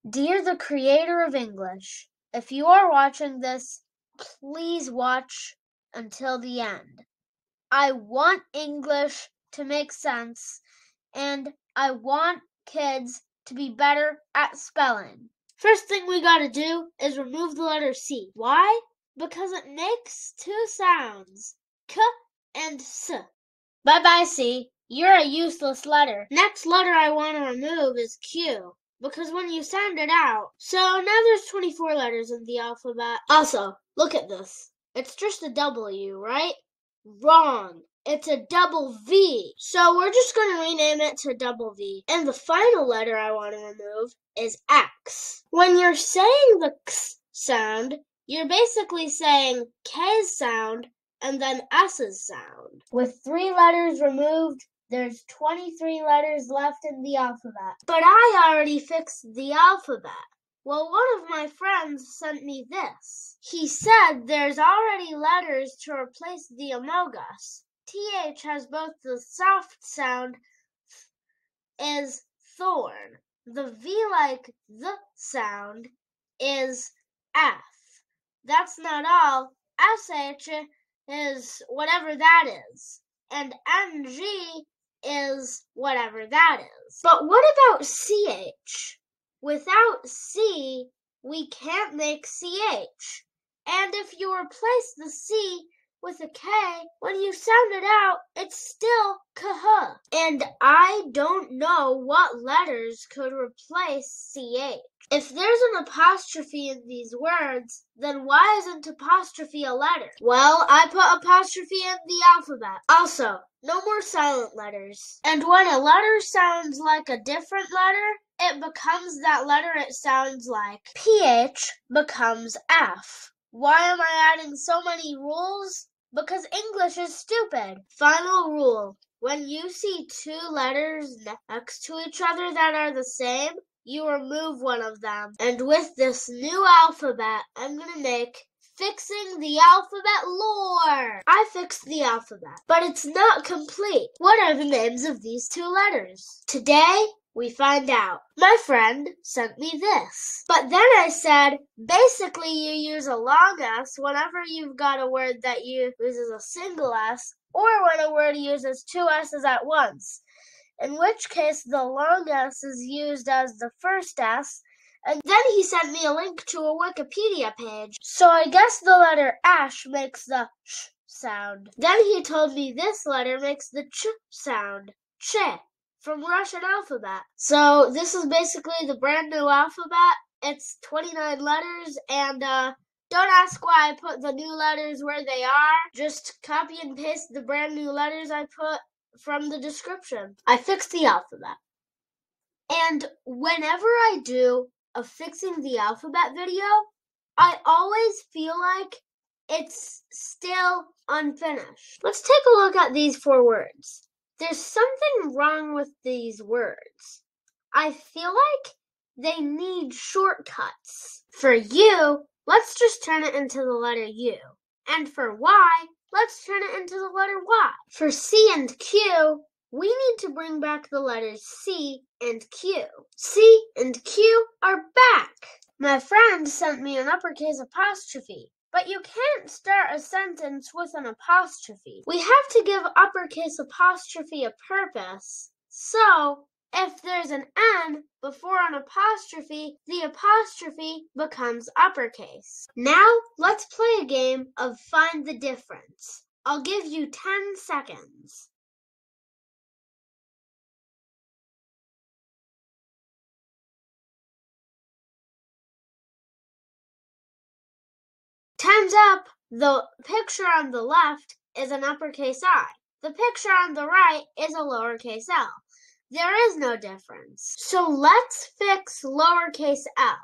Dear the creator of English, if you are watching this, please watch until the end. I want English to make sense, and I want kids to be better at spelling. First thing we gotta do is remove the letter C. Why? Because it makes two sounds, K and S. Bye-bye, C. You're a useless letter. Next letter I want to remove is Q, because when you sound it out. So now there's 24 letters in the alphabet. Also, look at this. It's just a W, right? Wrong. It's a double V. So we're just going to rename it to double V. And the final letter I want to remove is X. When you're saying the X sound, you're basically saying K's sound and then S's sound. With 3 letters removed, there's 23 letters left in the alphabet. But I already fixed the alphabet. Well, one of my friends sent me this. He said there's already letters to replace the amogus. TH has both the soft sound is thorn. The V like the sound is F. That's not all. SH is whatever that is. And NG is whatever that is. But what about CH? Without C, we can't make CH. And if you replace the C with a K, when you sound it out, it's still KH. And I don't know what letters could replace CH. If there's an apostrophe in these words, then why isn't apostrophe a letter? Well, I put apostrophe in the alphabet. Also, no more silent letters. And when a letter sounds like a different letter, it becomes that letter it sounds like. PH becomes F. Why am I adding so many rules? Because English is stupid. Final rule. When you see 2 letters next to each other that are the same, you remove one of them. And with this new alphabet, I'm going to make fixing the alphabet lore. I fixed the alphabet, but it's not complete. What are the names of these 2 letters? Today, we find out. My friend sent me this. But then I said, basically you use a long S whenever you've got a word that uses a single S, or when a word uses 2 S's at once. In which case the long S is used as the first S, and then he sent me a link to a Wikipedia page. So I guess the letter ash makes the sh sound. Then he told me this letter makes the ch sound, che, from Russian alphabet. So this is basically the brand new alphabet. It's 29 letters, and don't ask why I put the new letters where they are. Just copy and paste the brand new letters I put from the description. I fixed the alphabet. And whenever I do a fixing the alphabet video, I always feel like it's still unfinished. Let's take a look at these 4 words. There's something wrong with these words. I feel like they need shortcuts. For U, let's just turn it into the letter U. And for Y, let's turn it into the letter Y. For C and Q, we need to bring back the letters C and Q. C and Q are back. My friend sent me an uppercase apostrophe, but you can't start a sentence with an apostrophe. We have to give uppercase apostrophe a purpose. So, if there's an N before an apostrophe, the apostrophe becomes uppercase. Now, let's play a game of Find the Difference. I'll give you 10 seconds. Time's up. The picture on the left is an uppercase I. The picture on the right is a lowercase l. There is no difference. So let's fix lowercase l.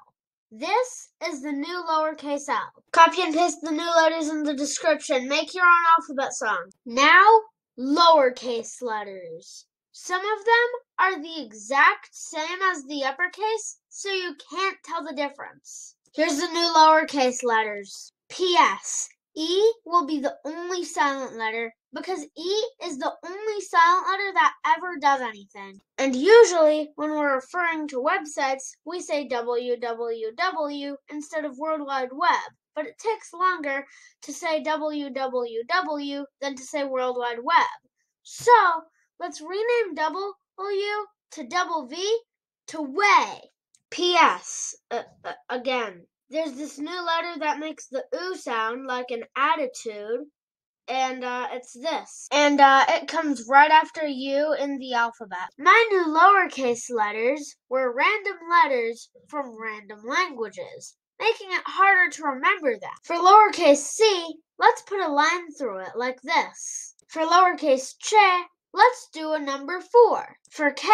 This is the new lowercase l. Copy and paste the new letters in the description. Make your own alphabet song. Now, lowercase letters. Some of them are the exact same as the uppercase, so you can't tell the difference. Here's the new lowercase letters. P.S. E will be the only silent letter because E is the only silent letter that ever does anything. And usually, when we're referring to websites, we say www instead of World Wide Web. But it takes longer to say www than to say World Wide Web. So, let's rename W to double V to way. P.S. Again, there's this new letter that makes the oo sound like an attitude. And it's this. And it comes right after U in the alphabet. My new lowercase letters were random letters from random languages, making it harder to remember them. For lowercase c, let's put a line through it like this. For lowercase che, let's do a number 4. For K,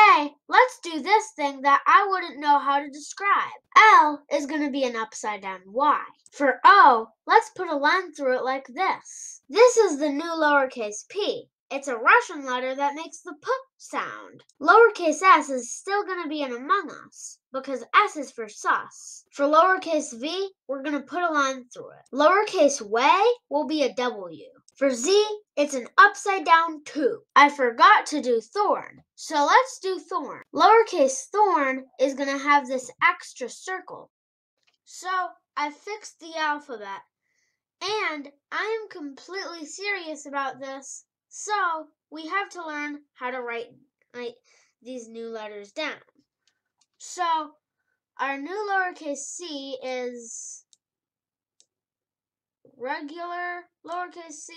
let's do this thing that I wouldn't know how to describe. L is going to be an upside down Y. For O, let's put a line through it like this. This is the new lowercase p. It's a Russian letter that makes the p sound. Lowercase s is still going to be an Among Us, because S is for sus. For lowercase v, we're going to put a line through it. Lowercase way will be a W. For Z, it's an upside down 2. I forgot to do thorn, so let's do thorn. Lowercase thorn is going to have this extra circle. So I fixed the alphabet, and I am completely serious about this, so we have to learn how to write these new letters down. So our new lowercase c is regular lowercase c,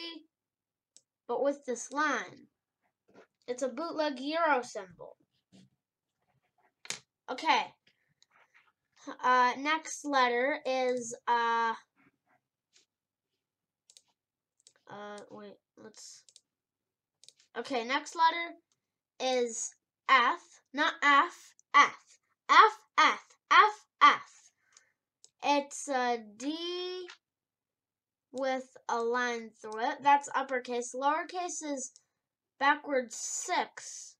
but with this line. It's a bootleg Euro symbol. Okay. Next letter is next letter is F, not F, F. F, F, F, F. It's a D with a line through it. That's uppercase. Lowercase is backwards 6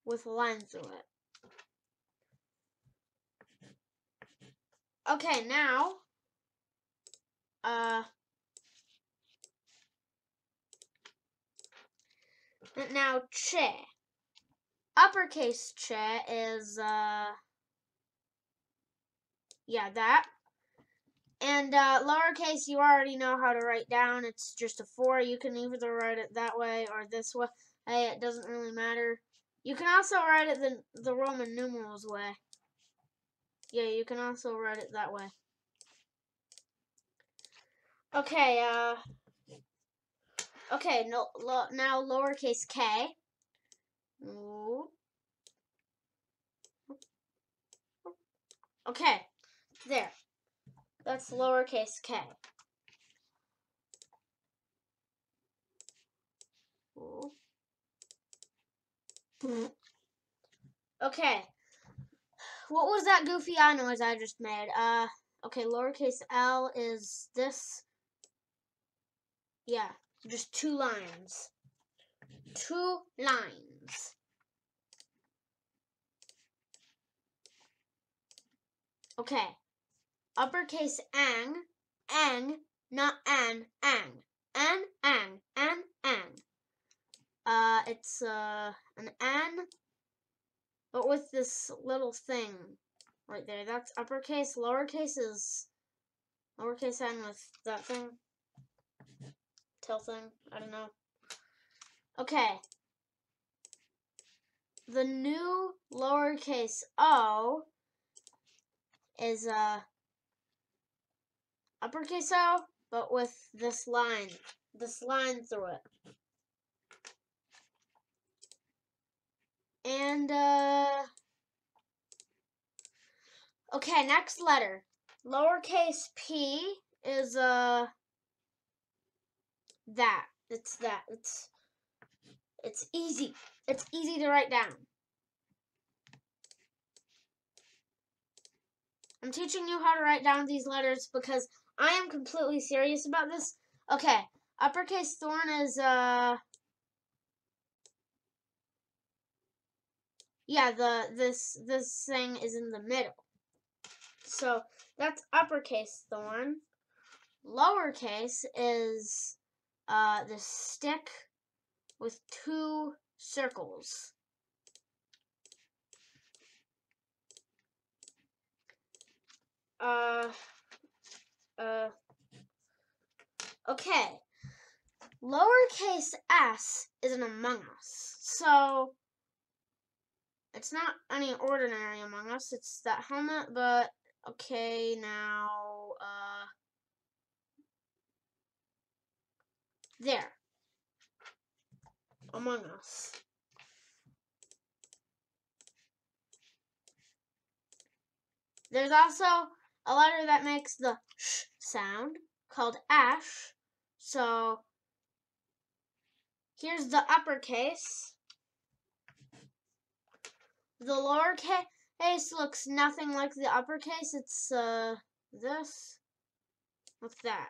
with a line through it. Okay, now che. Uppercase che is that. And lowercase, you already know how to write down. It's just a 4. You can either write it that way or this way. It doesn't really matter. You can also write it the Roman numerals way. Yeah, you can also write it that way. Okay, now lowercase k. Ooh. Okay, there. That's lowercase k. Ooh. Okay. What was that goofy eye noise I just made? Okay, lowercase l is this. Yeah, just 2 lines. 2 lines. Okay. Uppercase ang, not an, ang. Ang. It's an an, but with this little thing right there. That's uppercase. Lowercase is lowercase n with that thing. Tail thing. I don't know. Okay. The new lowercase o is uppercase o, but with this line through it. And okay, next letter. Lowercase p is that. It's that. It's easy. It's easy to write down. I'm teaching you how to write down these letters because I am completely serious about this. Okay, uppercase thorn is this thing is in the middle. So that's uppercase thorn. Lowercase is this stick with 2 circles. Okay. Lowercase s is an Among Us. So it's not any ordinary Among Us. It's that helmet, but okay, now there. Among Us. There's also a letter that makes the sh sound called ash. So here's the uppercase. The lowercase looks nothing like the uppercase. It's this with that.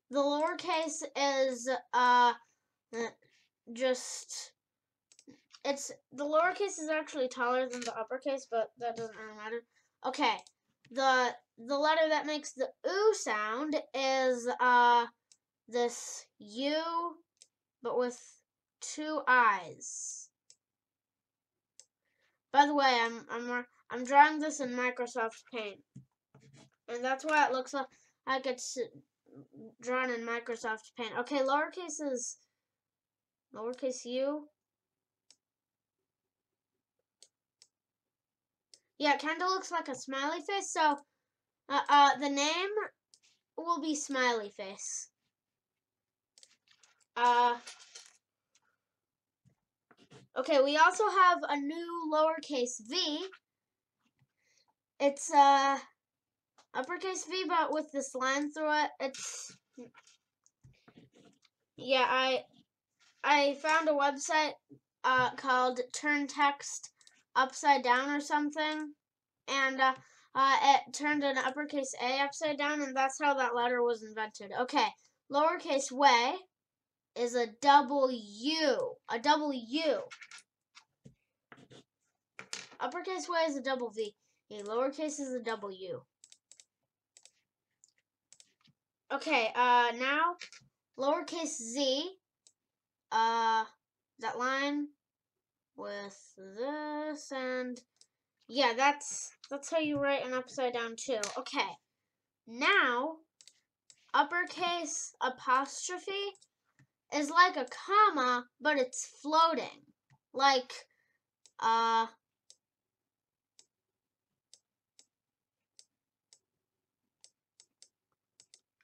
The lowercase is the lowercase is actually taller than the uppercase, but that doesn't really matter. Okay, the letter that makes the oo sound is this U, but with 2 eyes. By the way, I'm drawing this in Microsoft Paint, and that's why it looks like it's drawn in Microsoft Paint. Okay, lowercase is lowercase u. Yeah, it kind of looks like a smiley face, so the name will be Smiley Face. Okay, we also have a new lowercase v. It's uppercase V, but with this line through it. I found a website called Turn Text Upside Down or something, and it turned an uppercase A upside down, and that's how that letter was invented. Okay, lowercase way is a W. A W. Uppercase way is a double V. Lowercase is a W. Okay, now lowercase z. That line with this, and yeah, that's how you write an upside down too. Okay, now uppercase apostrophe is like a comma, but it's floating. Like,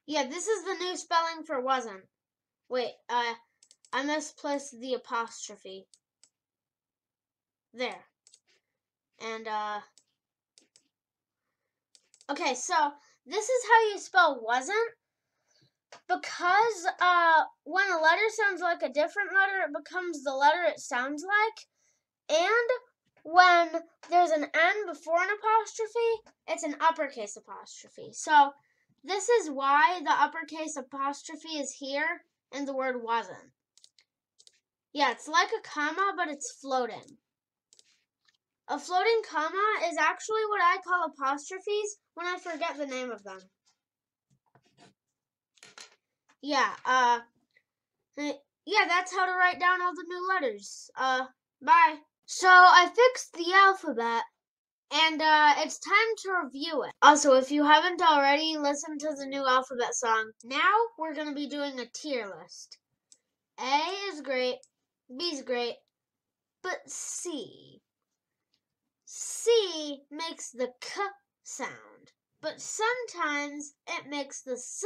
yeah, this is the new spelling for wasn't. Wait, I misplaced the apostrophe. There. And, okay, so this is how you spell wasn't. Because, when a letter sounds like a different letter, it becomes the letter it sounds like. And when there's an N before an apostrophe, it's an uppercase apostrophe. So this is why the uppercase apostrophe is here and the word wasn't. Yeah, it's like a comma, but it's floating. A floating comma is actually what I call apostrophes when I forget the name of them. Yeah, that's how to write down all the new letters. Bye. So I fixed the alphabet, and it's time to review it. Also, if you haven't already, listen to the new alphabet song. Now we're going to be doing a tier list. A is great, B is great, but C makes the K sound, but sometimes it makes the S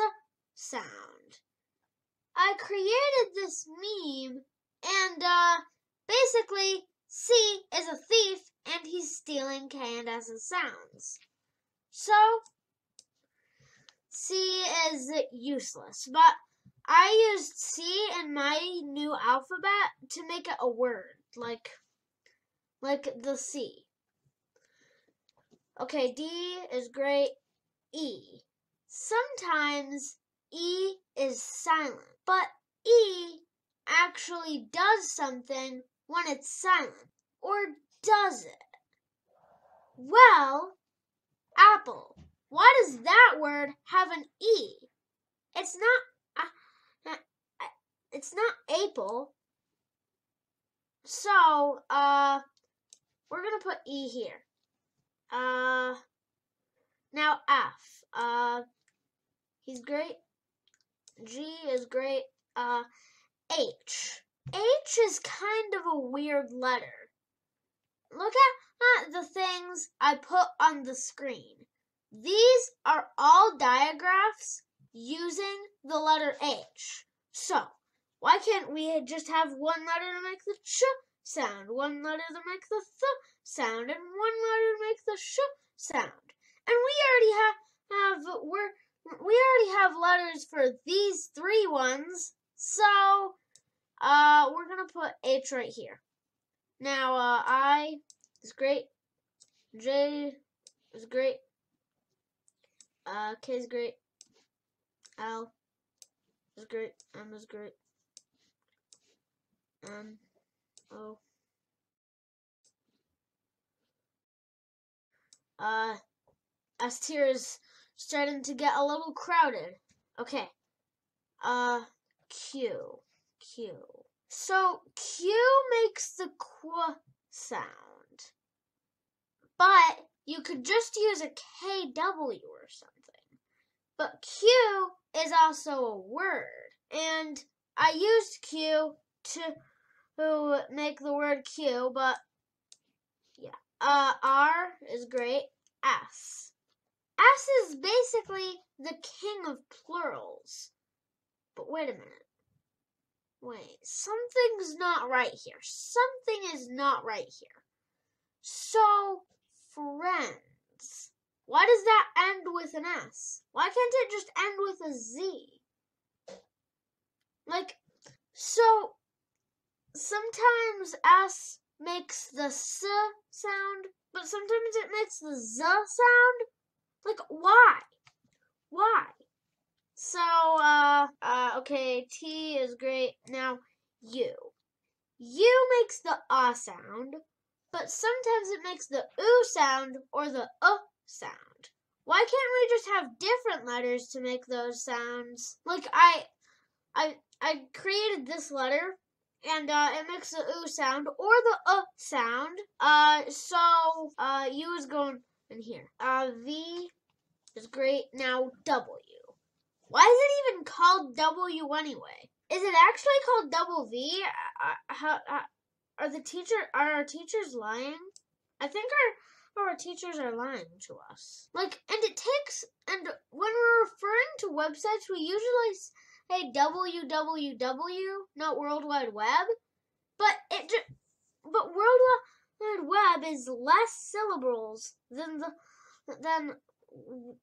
sound. I created this meme, and basically, C is a thief, and he's stealing K and S's sounds. So, C is useless, but I used C in my new alphabet to make it a word, like the C. Okay, D is great, E. Sometimes E is silent, but E actually does something when it's silent. Or does it? Well, apple. Why does that word have an E? it's not April. So, we're gonna put E here. Now F. He's great. G is great. H. H is kind of a weird letter. Look at the things I put on the screen. These are all diagraphs using the letter H. So, why can't we just have one letter to make the ch sound, one letter to make the th sound, and one letter to make the sh sound? And we already have letters for these three ones. So, we're gonna put H right here. Now, I is great. J is great. K is great. L is great. M is great. N, O. S tier is starting to get a little crowded. Okay. Q. So Q makes the qu sound. But you could just use a KW or something. But Q is also a word. And I used Q to make the word Q, but yeah. R is great. S. S is basically the king of plurals. But wait a minute. Wait, something's not right here. Something is not right here. So, friends. Why does that end with an S? Why can't it just end with a Z? So, sometimes S makes the S sound, but sometimes it makes the Z sound. Why? Why? So, okay, T is great. Now, U. U makes the sound, but sometimes it makes the sound or the sound. Why can't we just have different letters to make those sounds? I created this letter, and it makes the sound or the sound. So U is going in here. V is great. Now W. Why is it even called W anyway? Is it actually called double V? Are our teachers lying? I think our teachers are lying to us. And when we're referring to websites, we usually say www, not World Wide Web. But World Wide Web is less syllables than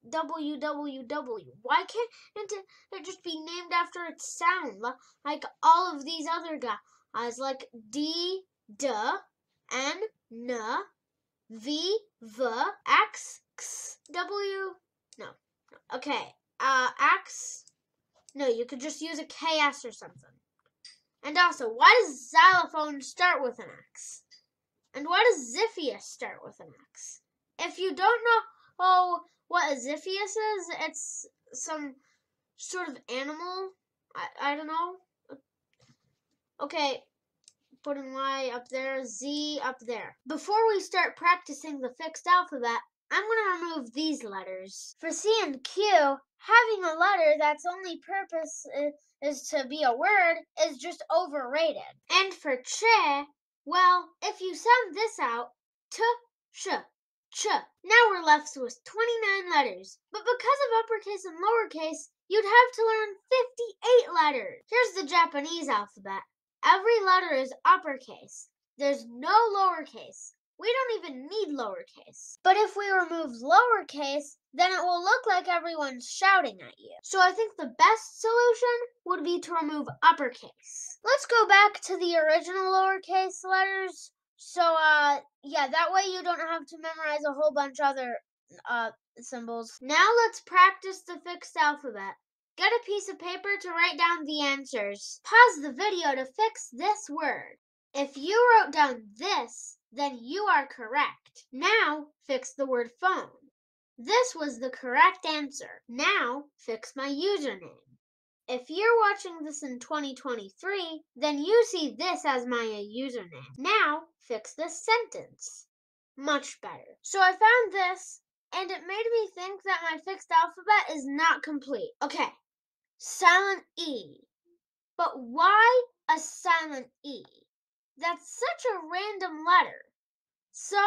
www. Why can't it just be named after its sound, like all of these other guys, like D, D, N, N, V, V, X, X, W? No. Okay. X. No, you could just use a KS or something. And also, why does xylophone start with an X? And why does Ziphius start with an X? If you don't know what a Ziphius is, it's some sort of animal. I don't know. Okay, putting Y up there, Z up there. Before we start practicing the fixed alphabet, I'm going to remove these letters. For C and Q, having a letter that's only purpose is to be a word is just overrated. And for Che, well, if you sound this out, T, Sh, Ch. Now we're left with 29 letters. But because of uppercase and lowercase, you'd have to learn 58 letters. Here's the Japanese alphabet. Every letter is uppercase. There's no lowercase. We don't even need lowercase. But if we remove lowercase, then it will look like everyone's shouting at you. So I think the best solution would be to remove uppercase. Let's go back to the original lowercase letters. So, yeah, that way you don't have to memorize a whole bunch of other symbols. Now let's practice the fixed alphabet. Get a piece of paper to write down the answers. Pause the video to fix this word. If you wrote down this, then you are correct. Now, fix the word phone. This was the correct answer. Now, fix my username. If you're watching this in 2023, then you see this as my username. Now, fix this sentence. Much better. So I found this, and it made me think that my fixed alphabet is not complete. Okay, silent E. But why a silent E? That's such a random letter. So,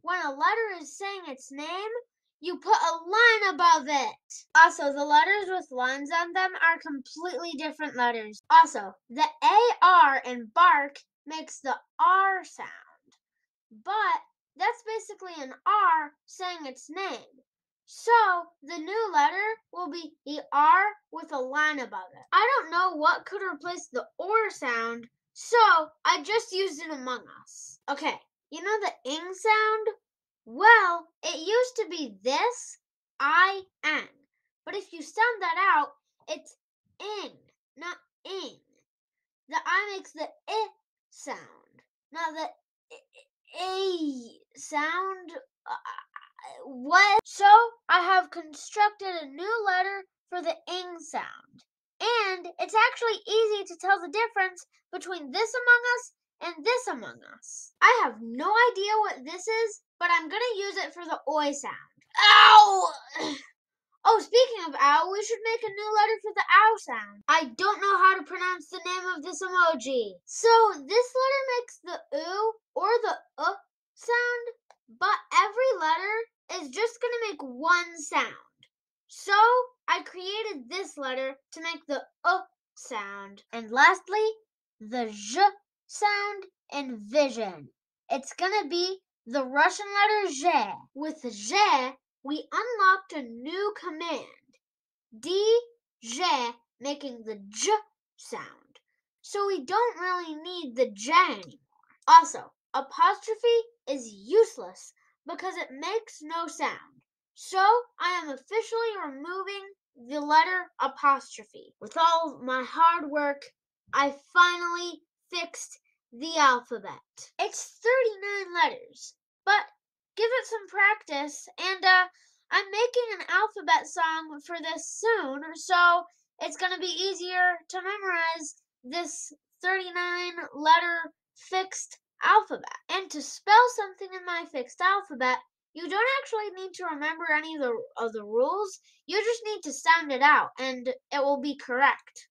when a letter is saying its name, you put a line above it. Also, the letters with lines on them are completely different letters. Also, the AR in bark makes the R sound. But that's basically an R saying its name. So, the new letter will be the R with a line above it. I don't know what could replace the OR sound, so I just used it Among Us. Okay, you know the ing sound? Well, it used to be this, I-N. But if you sound that out, it's ing, not ing. The I makes the I sound, not the A sound. What? So I have constructed a new letter for the ing sound. And it's actually easy to tell the difference between this Among Us and this Among Us. I have no idea what this is, but I'm going to use it for the oi sound. Ow! Oh, speaking of ow, we should make a new letter for the ow sound. I don't know how to pronounce the name of this emoji. So this letter makes the oo or the sound, but every letter is just going to make one sound. So I created this letter to make the sound. And lastly, the j sound in vision. It's going to be the Russian letter Z. With Z, we unlocked a new command, DJ, making the J sound. So we don't really need the J anymore. Also, apostrophe is useless because it makes no sound. So I am officially removing the letter apostrophe. With all my hard work, I finally fixed the alphabet. It's 39 letters, but give it some practice, and I'm making an alphabet song for this soon, so it's going to be easier to memorize this 39 letter fixed alphabet. And to spell something in my fixed alphabet, you don't actually need to remember any of the rules. You just need to sound it out, and it will be correct.